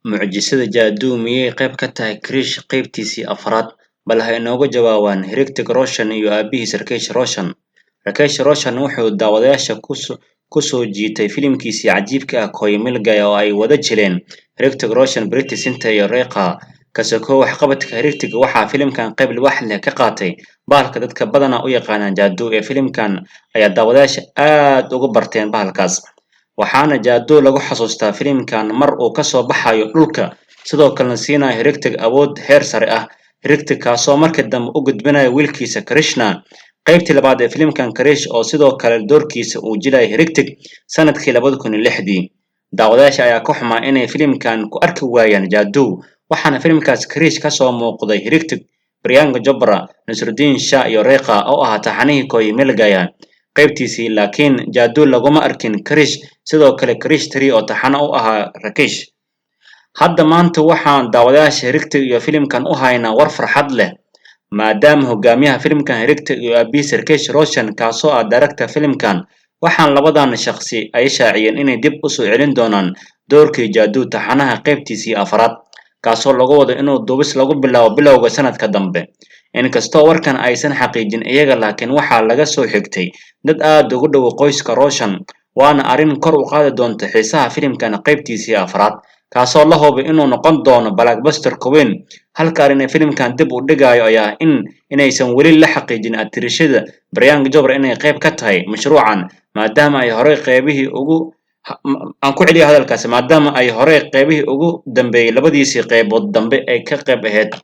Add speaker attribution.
Speaker 1: Mucjisada Jadoo miyay qayb ka tahay Krish qaybtiisii afraad, bal ha inooga jawaabaan Hrithik Roshan iyo aabihiis Rakesh Roshan. Rakesh Roshan wuxuu daawadayaasha ku soo jiitay filimkiisii cajiibka ah Koi Mil Gaya oo ay wada jileen Hrithik Roshan, Preity Zinta iyo Rekha. Kasoko waxqabadka Hrithik waxaa filimkan qayb wax leh ka qaatay bahalka dadka badanaa u yaqaanaan Jadoo ee filimkan ayaa daawadayaasha aad uga barteen bahalkaas. Waxaana Jadoo lagu xasuustaa filimkan mar uu ka soo baxayo dhulka, sidoo kalena siinayo Hrithik awood heer sare ah. Hrithik kaasoo markii dambe u gudbinayo wiilkiisa Krishna. Qaybtii labaad ee filimkan Krish oo sidoo kale doorkiisa uu jilay Hrithik sanadkii 2006. Daawadayaasha ayaa ka xumaa inay filimkan ku arki waayaan Jadoo, waxaana filimkaas Krish ka soo muuqday Hrithik, Priyanka Chopra, Nasruddin Shah iyo Rekha oo ahaa taxanihii Koi Mil Gaya qaybtiisii, laakiin Jadoo laguma arkin Krish. Sidoo kale Krish 3 oo taxane u ahaa Rakesh. Hadda maanta waxaan daawadayaasha Hrithik iyo filimkan u haynaa war farxad leh, maadaama hogaamiyaha filimkan Hrithik iyo aabihiis Rakesh Roshan kaasoo ah director filimkan. Waxaan labadan shaqsi ay shaaciyeen inay dib u soo celin doonaan doorkii Jadoo taxanaha qaybtiisii afraad, kaasoo lagu wado inuu duubis lagu bilaabo bilowga sanadka dambe. Inkastoo warkan aysan xaqiijin iyaga, laakiin waxaa laga soo xigtay dad aad ugu dhow qoyska Roshan, waana arrin kor u qaadi doonta xiisaha filimkan qaybtiisii afraad, kaasoo la hubay inuu noqon doono blockbuster weyn. Halka arrin ee filimkan dib u dhigayo ayaa inaysan weli la xaqiijin atirashada Priyanka Chopra inay qayb ka tahay mashruucan, maadaama ay horey qaybihii ugu dambeeyay labadiisii qaybood dambe ay ka qayb ahayd.